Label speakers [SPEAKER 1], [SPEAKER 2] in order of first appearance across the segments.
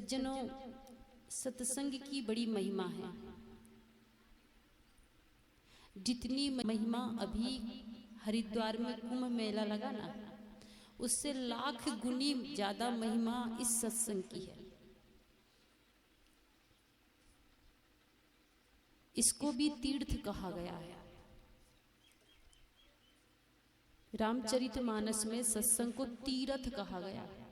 [SPEAKER 1] सज्जनों, सत्संग की बड़ी महिमा है। जितनी महिमा अभी हरिद्वार में कुंभ मेला लगा ना, उससे लाख गुनी ज्यादा महिमा इस सत्संग की है। इसको भी तीर्थ कहा गया है। रामचरितमानस में सत्संग को तीर्थ कहा गया है।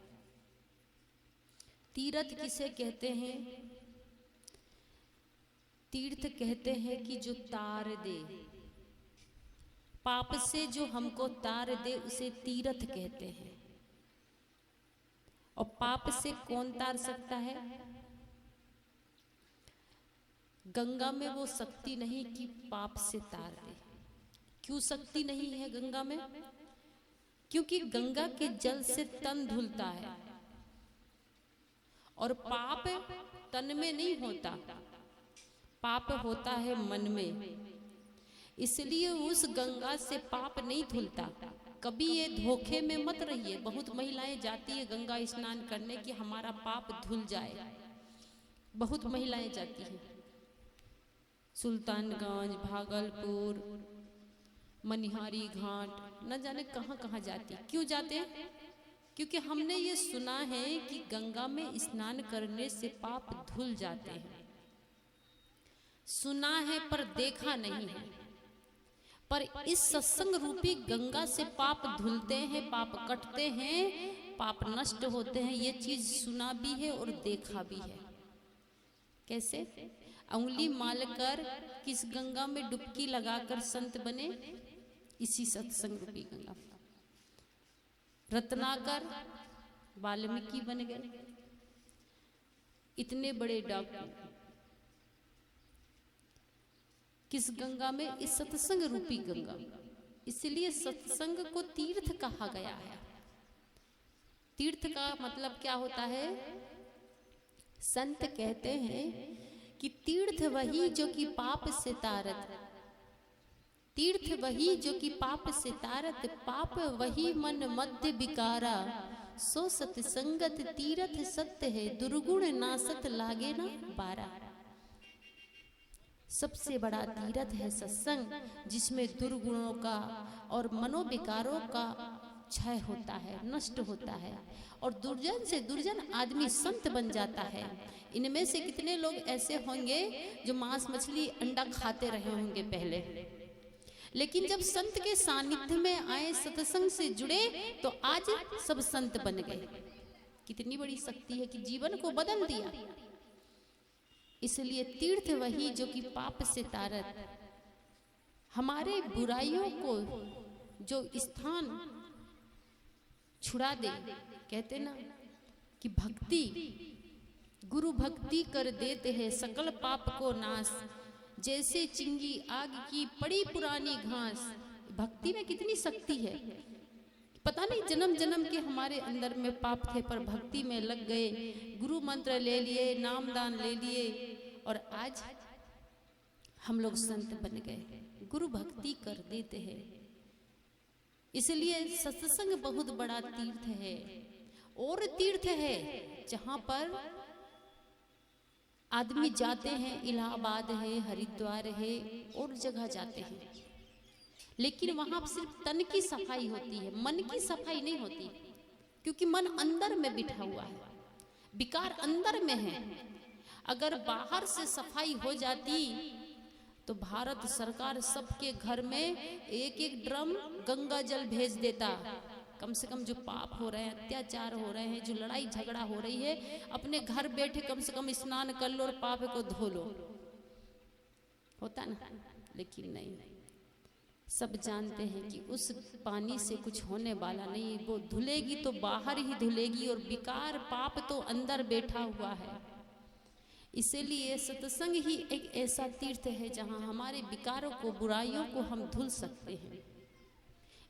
[SPEAKER 1] तीर्थ किसे कहते हैं? तीर्थ कहते हैं कि जो तार दे, पाप से जो हमको तार दे उसे तीर्थ कहते हैं। और पाप से कौन तार सकता है? गंगा में वो शक्ति नहीं कि पाप से तार दे। क्यों शक्ति नहीं है गंगा में? क्योंकि गंगा के जल से तन धुलता है और पाप तन में नहीं होता, पाप होता है मन में। इसलिए उस गंगा से पाप नहीं धुलता। कभी ये धोखे में मत रहिए। बहुत महिलाएं जाती है गंगा स्नान करने कि हमारा पाप धुल जाए। बहुत महिलाएं जाती हैं, सुल्तानगंज, भागलपुर, मनिहारी घाट, न जाने कहां कहां जाती। क्यों जाते हैं? क्योंकि हमने ये सुना है कि गंगा में स्नान करने से पाप धुल जाते हैं। सुना है पर देखा नहीं है। पर इस सत्संग रूपी गंगा से पाप धुलते हैं, पाप कटते हैं, पाप नष्ट होते हैं। ये चीज सुना भी है और देखा भी है। कैसे? उंगली मालकर किस गंगा में डुबकी लगाकर संत बने? इसी सत्संग रूपी गंगा। रत्नाकर वाल्मीकि बन गए। इतने बड़े डॉक्टर किस गंगा में? इस सत्संग रूपी गंगा। इसलिए सत्संग को तीर्थ कहा गया है। तीर्थ का मतलब क्या होता है? संत कहते हैं कि तीर्थ वही जो कि पाप से तारत, तीर्थ वही जो कि पाप से तारत, पाप वही मन मध्य विकारा, सो सत्संगत तीर्थ सत्य है, दुर्गुण नासत लागे ना बारा। सबसे बड़ा तीर्थ है सत्संग, जिसमें दुर्गुणों का और मनोविकारों का क्षय होता है, नष्ट होता है और दुर्जन से दुर्जन आदमी संत बन जाता है। इनमें से कितने लोग ऐसे होंगे जो मांस मछली अंडा खाते रहे होंगे पहले, लेकिन जब संत के सानिध्य में आए, सत्संग से जुड़े, तो आज सब संत बन गए। कितनी बड़ी शक्ति है कि जीवन को बदल दिया। इसलिए तीर्थ वही जो कि पाप से तारत, हमारे बुराइयों को जो स्थान छुड़ा दे। कहते ना कि भक्ति, गुरु भक्ति कर देते हैं सकल पाप को नाश, जैसे चिंगी आग की पड़ी पुरानी घास। भक्ति में कितनी शक्ति है। पता नहीं जन्म जन्म के हमारे अंदर में पाप थे, पर भक्ति में लग गए, गुरु मंत्र ले लिए, नाम दान ले लिए और आज हम लोग संत बन गए। गुरु भक्ति कर देते हैं। इसलिए सत्संग बहुत बड़ा तीर्थ है। और तीर्थ है जहां पर आदमी जाते हैं, इलाहाबाद है, हरिद्वार है और जगह जाते हैं, लेकिन वहां सिर्फ तन की सफाई होती है, मन की सफाई नहीं होती। क्योंकि मन अंदर में बिठा हुआ है, विकार अंदर में है। अगर बाहर से सफाई हो जाती तो भारत सरकार सबके घर में एक एक ड्रम गंगा जल भेज देता। कम से कम जो पाप हो रहे हैं, अत्याचार हो रहे हैं, जो लड़ाई झगड़ा हो रही है, अपने घर बैठे कम से कम स्नान कर लो और पाप को धो लो। होता ना? लेकिन नहीं, सब जानते हैं कि उस पानी से कुछ होने वाला नहीं। वो धुलेगी तो बाहर ही धुलेगी और विकार पाप तो अंदर बैठा हुआ है। इसीलिए सत्संग ही एक ऐसा तीर्थ है जहां हमारे विकारों को, बुराइयों को हम धुल सकते हैं।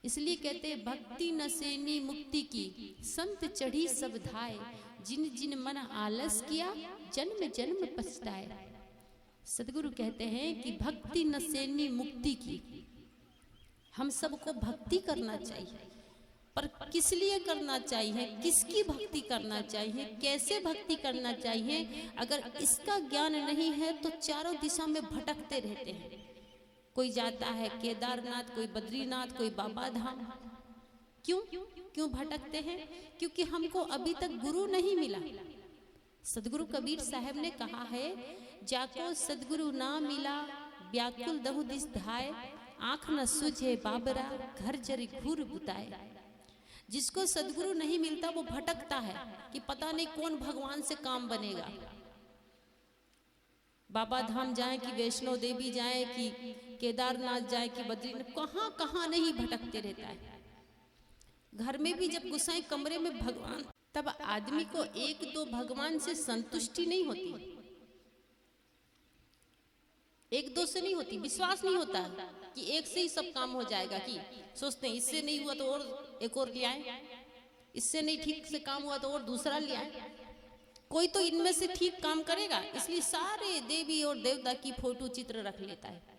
[SPEAKER 1] इसलिए कहते हैं भक्ति नसेनी मुक्ति की, संत चढ़ी सब धाय, जिन जिन मन आलस किया, जन्म जन्म पछताए। सदगुरु कहते हैं कि भक्ति नसेनी मुक्ति की, हम सबको भक्ति करना चाहिए। पर किस लिए करना चाहिए, किसकी भक्ति करना चाहिए, कैसे भक्ति करना चाहिए, अगर इसका ज्ञान नहीं है तो चारों दिशा में भटकते रहते हैं। कोई जाता है केदारनाथ, कोई बद्रीनाथ, कोई बाबा धाम। क्यों क्यों भटकते हैं? क्योंकि हमको अभी तक गुरु नहीं मिला। सदगुरु कबीर साहब ने कहा है, जाको सदगुरु ना मिला व्याकुल दहु दिस धाय, आंख न सुझे बाबरा घर जरी घूर बुताए। जिसको सदगुरु नहीं मिलता वो भटकता है कि पता नहीं कौन भगवान से काम बनेगा। बाबा धाम जाए कि वैष्णो देवी जाए कि केदारनाथ जाए कि बद्रीनाथ, कहाँ कहाँ नहीं भटकते रहता है। घर में भी जब गुस्साए कमरे में भगवान, तब आदमी को एक दो भगवान से संतुष्टि नहीं होती, एक दो से नहीं होती, विश्वास नहीं होता कि एक से ही सब काम हो जाएगा। कि सोचते हैं इससे नहीं हुआ तो और एक और ले आए, इससे नहीं ठीक से काम हुआ तो और दूसरा ले आए, कोई तो इनमें से ठीक काम करेगा। इसलिए सारे देवी और देवता की फोटो चित्र रख लेता है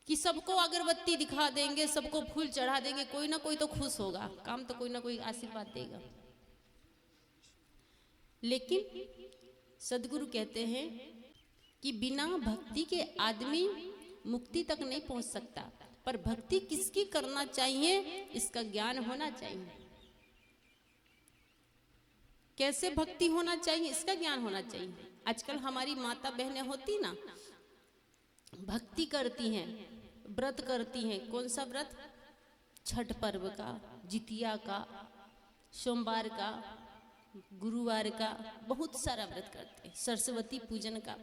[SPEAKER 1] कि सबको अगरबत्ती दिखा देंगे, सबको फूल चढ़ा देंगे, कोई ना कोई तो खुश होगा, काम तो कोई ना कोई आशीर्वाद देगा। लेकिन सदगुरु कहते हैं कि बिना भक्ति के आदमी मुक्ति तक नहीं पहुंच सकता, पर भक्ति किसकी करना चाहिए इसका ज्ञान होना चाहिए। कैसे भक्ति होना चाहिए इसका ज्ञान होना चाहिए। आजकल हमारी माता बहनें होती ना, भक्ति करती हैं, व्रत करती हैं। कौन सा व्रत? छठ पर्व का, जितिया का, सोमवार का, गुरुवार का, बहुत सारा व्रत करते हैं, सरस्वती पूजन का,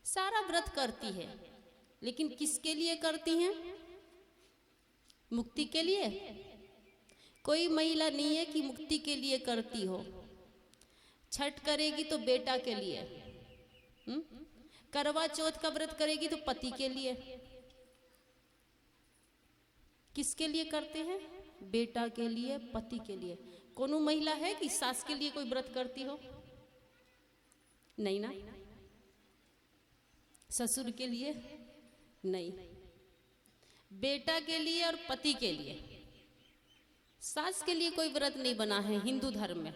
[SPEAKER 1] सारा व्रत करती है। लेकिन किसके लिए करती हैं? मुक्ति के लिए? कोई महिला नहीं है कि मुक्ति के लिए करती हो। छठ करेगी तो बेटा के लिए, करवा चौथ का व्रत करेगी तो पति के लिए। किसके लिए करते हैं? बेटा के लिए, पति के लिए। कोनो महिला है कि सास के लिए कोई व्रत करती हो? नहीं ना। ससुर के लिए नहीं, बेटा के लिए और पति के लिए। सास के लिए कोई व्रत नहीं बना है हिंदू धर्म में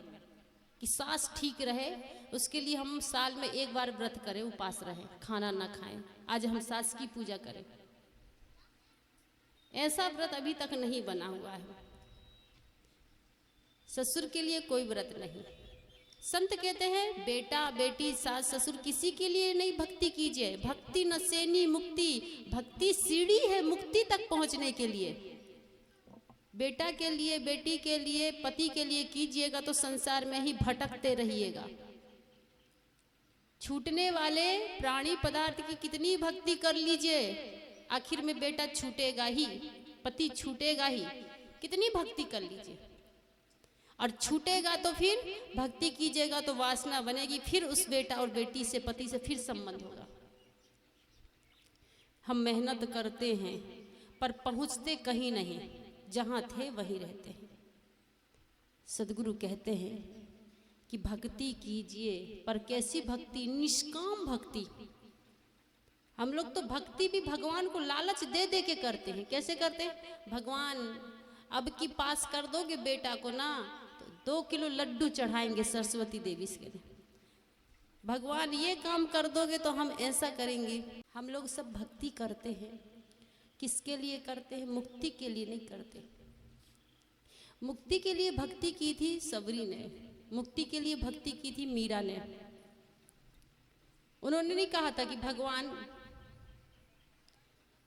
[SPEAKER 1] कि सास ठीक रहे, उसके लिए हम साल में एक बार व्रत करें, उपास रहें, खाना ना खाएं, आज हम सास की पूजा करें। ऐसा व्रत अभी तक नहीं बना हुआ है। ससुर के लिए कोई व्रत नहीं। संत कहते हैं बेटा बेटी सास ससुर किसी के लिए नहीं भक्ति कीजिए। भक्ति नसेनी मुक्ति, भक्ति सीढ़ी है मुक्ति तक पहुंचने के लिए। बेटा के लिए, बेटी के लिए, पति के लिए कीजिएगा तो संसार में ही भटकते रहिएगा। छूटने वाले प्राणी पदार्थ की कितनी भक्ति कर लीजिए, आखिर में बेटा छूटेगा ही, पति छूटेगा ही। कितनी भक्ति कर लीजिए, और छूटेगा तो फिर भक्ति कीजिएगा तो वासना बनेगी, फिर उस बेटा और बेटी से, पति से फिर संबंध होगा। हम मेहनत करते हैं पर पहुंचते कहीं नहीं, जहां थे वहीं रहते हैं। सदगुरु कहते हैं कि भक्ति कीजिए, पर कैसी भक्ति? निष्काम भक्ति। हम लोग तो भक्ति भी भगवान को लालच दे दे के करते हैं। कैसे करते हैं? भगवान अब की पास कर दोगे बेटा को ना तो 2 किलो लड्डू चढ़ाएंगे सरस्वती देवी के लिए। भगवान ये काम कर दोगे तो हम ऐसा करेंगे। हम लोग सब भक्ति करते हैं, किसके लिए करते हैं? मुक्ति के लिए नहीं करते। मुक्ति के लिए भक्ति की थी सबरी ने, मुक्ति के लिए भक्ति की थी मीरा ने। उन्होंने नहीं कहा था कि भगवान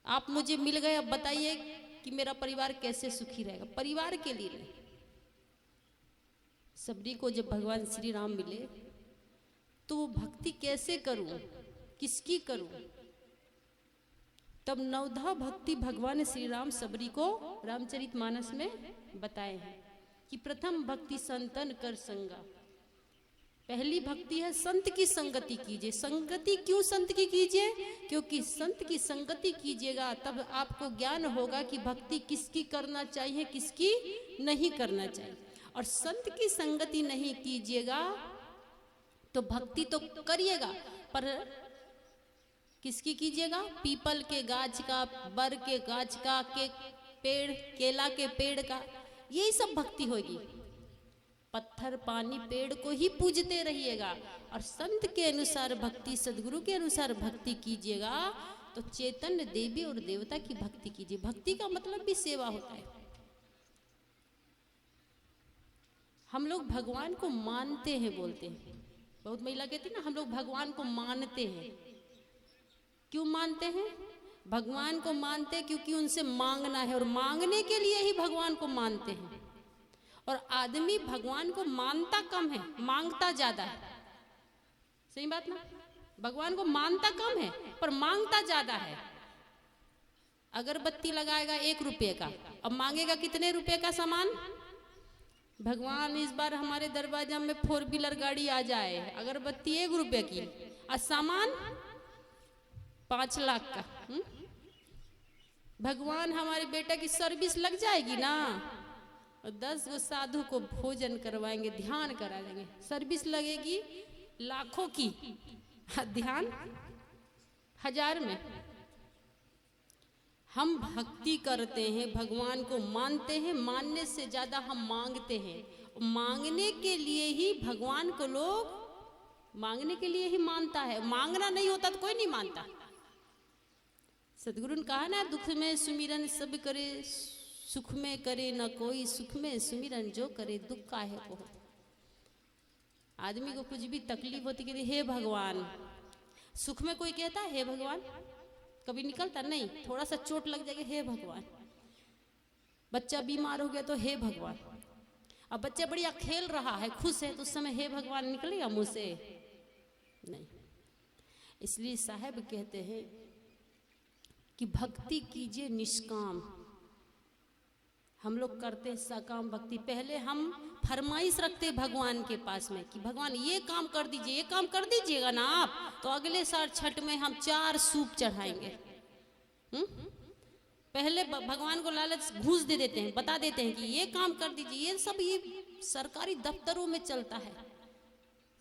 [SPEAKER 1] आप मुझे मिल गए, अब बताइए कि मेरा परिवार कैसे सुखी रहेगा। परिवार के लिए नहीं। सबरी को जब भगवान श्री राम मिले तो वो भक्ति कैसे करूं, किसकी करूं? तब नवधा भक्ति भगवान श्री राम सबरी को रामचरितमानस में बताए हैं कि प्रथम भक्ति संतन कर संगा। पहली भक्ति है संत की संगति कीजिए। संगति क्यों संत की कीजिए? क्योंकि संत की संगति कीजिएगा तब आपको ज्ञान होगा कि भक्ति किसकी करना चाहिए, किसकी नहीं करना चाहिए। और संत की संगति नहीं कीजिएगा तो भक्ति तो करिएगा पर किसकी कीजिएगा? पीपल के गाछ का, बर के गाछ का, के पेड़, केला के पेड़ का, यही सब भक्ति होगी। पत्थर पानी पेड़ को ही पूजते रहिएगा और संत के अनुसार भक्ति, सदगुरु के अनुसार भक्ति कीजिएगा तो चैतन्य देवी और देवता की भक्ति कीजिए। भक्ति का मतलब भी सेवा होता है। हम लोग भगवान को मानते हैं बोलते हैं, बहुत महिला कहती है ना हम लोग भगवान को मानते हैं। क्यों मानते हैं? भगवान को मानते हैं क्योंकि उनसे मांगना है और मांगने के लिए ही भगवान को मानते हैं। और आदमी भगवान को मानता कम है, मांगता ज्यादा है। सही बात ना? भगवान को मानता कम है पर मांगता ज्यादा है। अगरबत्ती लगाएगा 1 रुपये का, अब मांगेगा कितने रुपए का सामान? भगवान इस बार हमारे दरवाजा में 4 व्हीलर गाड़ी आ जाए, अगरबत्ती 1 रुपये की और सामान 5 लाख का। भगवान हमारे बेटा की सर्विस लग जाएगी ना, 10 गो साधु को भोजन करवाएंगे, ध्यान करा देंगे, सर्विस लगेगी लाखों की, ध्यान 1000 में। हम भक्ति करते हैं, भगवान को मानते हैं, मानने से ज्यादा हम मांगते हैं। मांगने के लिए ही भगवान को लोग मांगने के लिए ही मानता है। मांगना नहीं होता तो कोई नहीं मानता। सदगुरु ने कहा ना, दुख में सुमिरन सब करे, सुख में करे न कोई, सुख में सुमिरन जो करे दुख काहे को। आदमी को कुछ भी तकलीफ होती कहती हे भगवान। सुख में कोई कहता है हे भगवान? कभी निकलता नहीं। थोड़ा सा चोट लग जाएगा हे भगवान, बच्चा बीमार हो गया तो हे भगवान। अब बच्चा बढ़िया खेल रहा है, खुश है, तो उस समय हे भगवान निकलेगा मुंह से? नहीं। इसलिए साहब कहते हैं कि भक्ति कीजिए निष्काम। हम लोग करते हैं सकाम भक्ति। पहले हम फरमाइश रखते भगवान के पास में कि भगवान ये काम कर दीजिए, ये काम कर दीजिएगा ना आप, तो अगले साल छठ में हम 4 सूप चढ़ाएंगे। पहले भगवान को लालच घूस दे देते हैं, बता देते हैं कि ये काम कर दीजिए। ये सब ये सरकारी दफ्तरों में चलता है,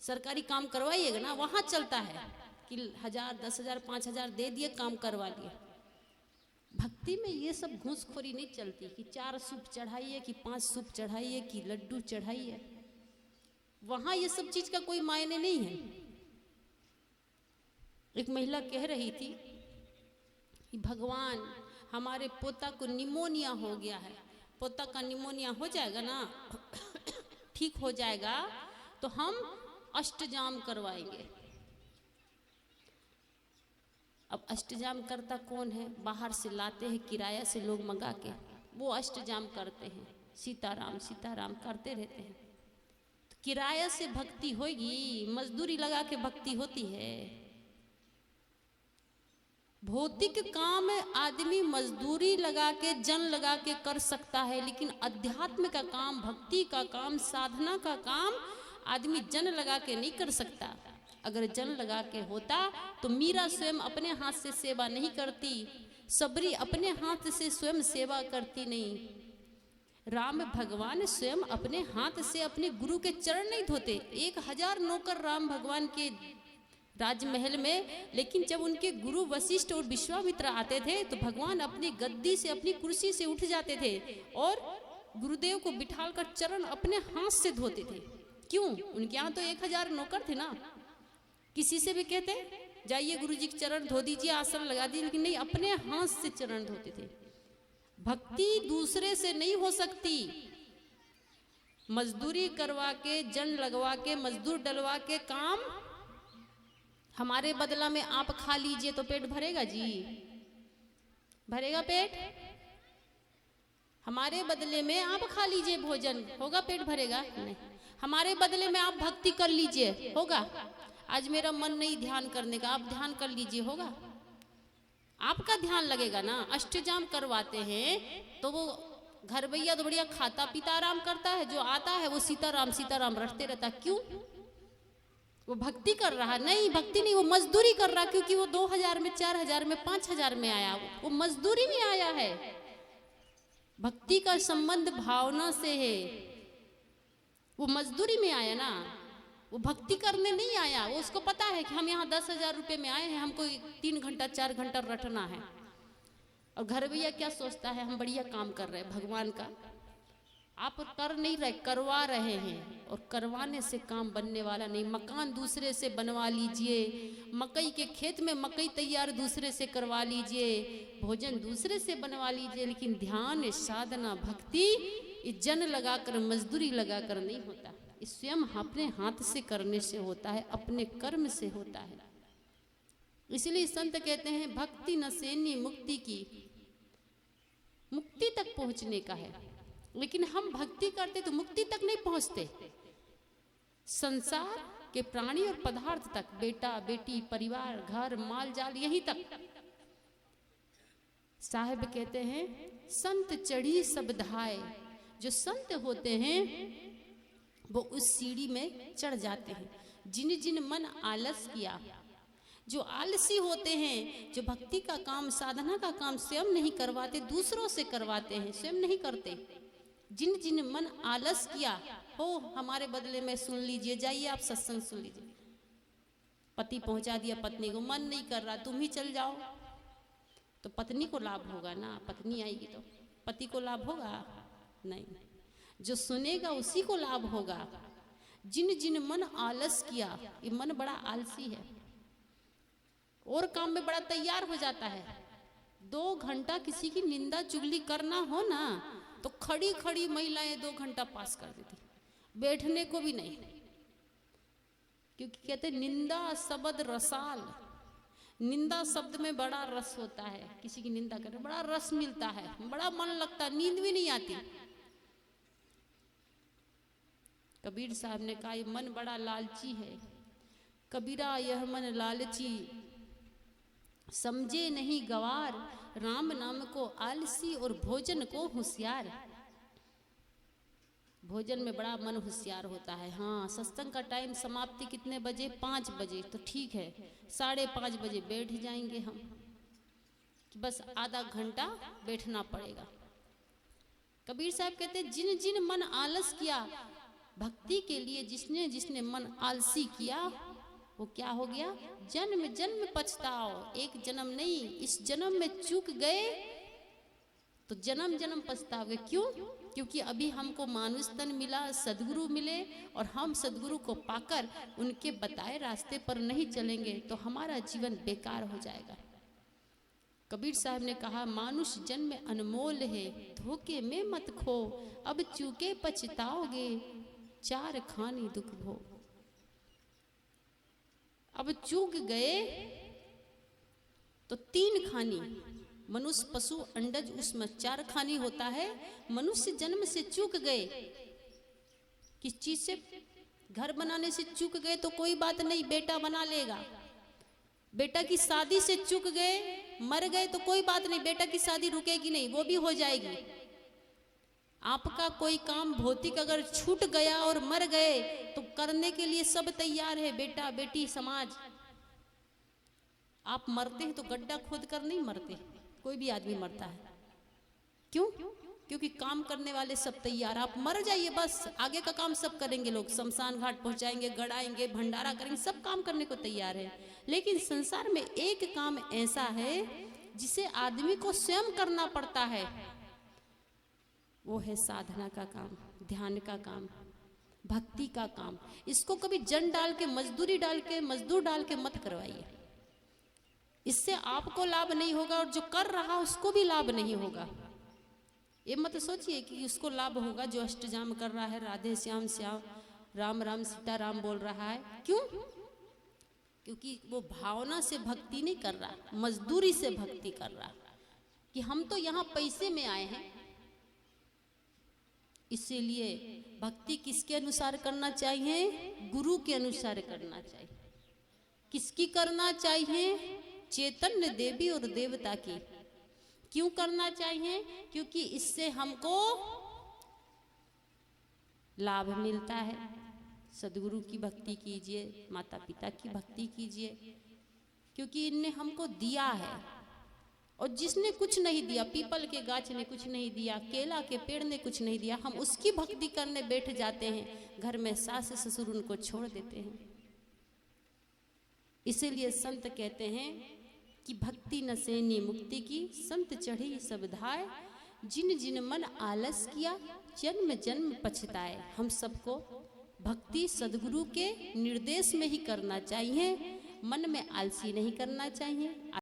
[SPEAKER 1] सरकारी काम करवाइएगा ना, वहां चलता है कि 1000, 10,000, 5,000 दे दिए, काम करवा लिए। भक्ति में ये सब घूसखोरी नहीं चलती कि 4 सूप चढ़ाइए कि 5 सूप चढ़ाइए कि लड्डू चढ़ाइए। वहां ये सब चीज का कोई मायने नहीं है। एक महिला कह रही थी कि भगवान हमारे पोता को निमोनिया हो गया है, पोता का निमोनिया हो जाएगा ना, ठीक हो जाएगा तो हम अष्टजाम करवाएंगे। अब अष्टजाम करता कौन है? बाहर से लाते हैं किराया से लोग मंगा के, वो अष्टजाम करते हैं, सीताराम सीताराम करते रहते हैं। तो किराया से भक्ति होगी? मजदूरी लगा के भक्ति होती है? भौतिक काम आदमी मजदूरी लगा के, जन लगा के कर सकता है, लेकिन अध्यात्म का काम, भक्ति का काम, साधना का काम आदमी जन लगा के नहीं कर सकता। अगर जन लगा के होता तो मीरा स्वयं अपने हाथ से सेवा नहीं करती, सबरी अपने हाथ से स्वयं सेवा करती नहीं, राम भगवान स्वयं अपने हाथ से अपने गुरु के चरण नहीं धोते। 1000 नौकर राम भगवान के राजमहल में, लेकिन जब उनके गुरु वशिष्ठ और विश्वामित्र आते थे तो भगवान अपनी गद्दी से, अपनी कुर्सी से उठ जाते थे और गुरुदेव को बिठालकर चरण अपने हाथ से धोते थे। क्यों? उनके यहाँ तो 1000 नौकर थे ना। किसी से भी कहते जाइए गुरुजी के चरण धो दीजिए, आसन लगा दीजिए, लेकिन नहीं, अपने हाथ से चरण धोते थे। भक्ति दूसरे से नहीं हो सकती। मजदूरी करवा के, जन लगवा के, मजदूर डलवा के काम हमारे बदला में आप खा लीजिए तो पेट भरेगा जी? भरेगा पेट? हमारे बदले में आप खा लीजिए भोजन, होगा पेट भरेगा? नहीं। हमारे बदले में आप भक्ति कर लीजिए, होगा? आज मेरा मन नहीं ध्यान करने का, आप ध्यान कर लीजिए, होगा? आपका ध्यान लगेगा ना। अष्टजाम करवाते हैं तो वो घर भैया तो बढ़िया खाता पीता आराम करता है, जो आता है वो सीताराम सीताराम रटते रहता। क्यों? वो भक्ति कर रहा नहीं, भक्ति नहीं, वो मजदूरी कर रहा, क्योंकि वो 2000 में, 4000 में, 5000 में आया, वो मजदूरी में आया है। भक्ति का संबंध भावना से है, वो मजदूरी में आया ना, वो भक्ति करने नहीं आया। वो उसको पता है कि हम यहाँ 10,000 रुपये में आए हैं, हमको 3 घंटा 4 घंटा रटना है। और घर भैया क्या सोचता है? हम बढ़िया काम कर रहे हैं भगवान का, आप कर नहीं रहे, करवा रहे हैं, और करवाने से काम बनने वाला नहीं। मकान दूसरे से बनवा लीजिए, मकई के खेत में मकई तैयार दूसरे से करवा लीजिए, भोजन दूसरे से बनवा लीजिए, लेकिन ध्यान, साधना, भक्ति जन लगाकर, मजदूरी लगाकर नहीं होता। स्वयं अपने हाथ से करने से होता है, अपने कर्म से होता है। इसलिए संत कहते हैं भक्ति न सेनी मुक्ति की, मुक्ति तक पहुंचने का है। लेकिन हम भक्ति करते तो मुक्ति तक नहीं पहुंचते, संसार के प्राणी और पदार्थ तक, बेटा बेटी, परिवार, घर, माल जाल, यहीं तक। साहिब कहते हैं संत चढ़ी सब धाए, जो संत होते हैं वो उस सीढ़ी में चढ़ जाते हैं। जिन जिन मन आलस किया, जो आलसी होते हैं, जो भक्ति का काम, साधना का काम स्वयं नहीं करवाते, दूसरों से करवाते हैं, स्वयं नहीं करते। जिन जिन मन आलस किया हो, हमारे बदले में सुन लीजिए, जाइए आप सत्संग सुन लीजिए। पति पहुंचा दिया पत्नी को, मन नहीं कर रहा, तुम ही चल जाओ, तो पत्नी को लाभ होगा ना। पत्नी आएगी तो पति को लाभ होगा नहीं, जो सुनेगा उसी को लाभ होगा। जिन जिन मन आलस किया, ये मन बड़ा आलसी है और काम में बड़ा तैयार हो जाता है। 2 घंटा किसी की निंदा चुगली करना हो ना, तो खड़ी खड़ी महिलाएं 2 घंटा पास कर देती, बैठने को भी नहीं। क्योंकि कहते निंदा शब्द रसाल, निंदा शब्द में बड़ा रस होता है। किसी की निंदा करने बड़ा रस मिलता है, बड़ा मन लगता है, नींद भी नहीं आती। कबीर साहब ने कहा ये मन बड़ा लालची है, कबीरा यह मन लालची, समझे नहीं गवार, राम नाम को आलसी और भोजन को होशियार। भोजन में बड़ा मन होशियार होता है। हाँ, सत्संग का टाइम समाप्ति कितने बजे? 5 बजे, तो ठीक है 5:30 बजे बैठ जाएंगे हम, बस आधा घंटा बैठना पड़ेगा। कबीर साहब कहते जिन जिन मन आलस किया, भक्ति के लिए जिसने जिसने मन आलसी किया, वो क्या हो गया? जन्म जन्म पछताओ। एक जन्म नहीं, इस जन्म में चूक गए तो जन्म जन्म पछताओगे। क्यों? क्योंकि अभी हमको मानुष तन मिला, सदगुरु मिले, और हम सदगुरु को पाकर उनके बताए रास्ते पर नहीं चलेंगे तो हमारा जीवन बेकार हो जाएगा। कबीर साहब ने कहा मानुष जन्म अनमोल है, धोखे में मत खो, अब चूके पछताओगे, 4 खानी दुख भो। अब चूक गए तो 3 खानी, मनुष्य, पशु, अंडज, उसमें 4 खानी होता है। मनुष्य जन्म से चूक गए, किस चीज से? घर बनाने से चूक गए तो कोई बात नहीं, बेटा बना लेगा। बेटा की शादी से चूक गए, मर गए तो कोई बात नहीं, बेटा की शादी रुकेगी नहीं, वो भी हो जाएगी। आपका कोई काम भौतिक अगर छूट गया और मर गए तो करने के लिए सब तैयार है, बेटा बेटी समाज। आप मरते हैं तो गड्ढा खोद कर नहीं मरते, कोई भी आदमी मरता है। क्यों? क्योंकि काम करने वाले सब तैयार। आप मर जाइए बस, आगे का काम सब करेंगे लोग, शमशान घाट पहुंचाएंगे, गड़ाएंगे, भंडारा करेंगे, सब काम करने को तैयार है। लेकिन संसार में एक काम ऐसा है जिसे आदमी को स्वयं करना पड़ता है, वो है साधना का काम, ध्यान का काम, भक्ति का काम। इसको कभी जन डाल के, मजदूरी डाल के, मजदूर डाल के मत करवाइए। इससे आपको लाभ नहीं होगा और जो कर रहा उसको भी लाभ नहीं होगा। ये मत सोचिए कि उसको लाभ होगा जो अष्टजाम कर रहा है, राधे श्याम श्याम राम राम सीता राम बोल रहा है। क्यों? क्योंकि वो भावना से भक्ति नहीं कर रहा, मजदूरी से भक्ति कर रहा। कि हम तो यहाँ पैसे में आए हैं। इसीलिए भक्ति किसके अनुसार करना चाहिए? गुरु के अनुसार करना चाहिए। किसकी करना चाहिए? चैतन्य देवी और देवता की। क्यों करना चाहिए? क्योंकि इससे हमको लाभ मिलता है। सदगुरु की भक्ति कीजिए, माता पिता की भक्ति कीजिए, क्योंकि इनने हमको दिया है। और जिसने कुछ नहीं दिया, पीपल के गाछ ने कुछ नहीं दिया, केला के पेड़ ने कुछ नहीं दिया, हम उसकी भक्ति करने बैठ जाते हैं, घर में सास ससुर उनको छोड़ देते हैं। इसीलिए संत कहते हैं कि भक्ति न सेनी मुक्ति की, संत चढ़ी सब धाय, जिन जिन मन आलस किया जन्म जन्म पछताए। हम सबको भक्ति सदगुरु के निर्देश में ही करना चाहिए, मन में आलसी नहीं करना चाहिए।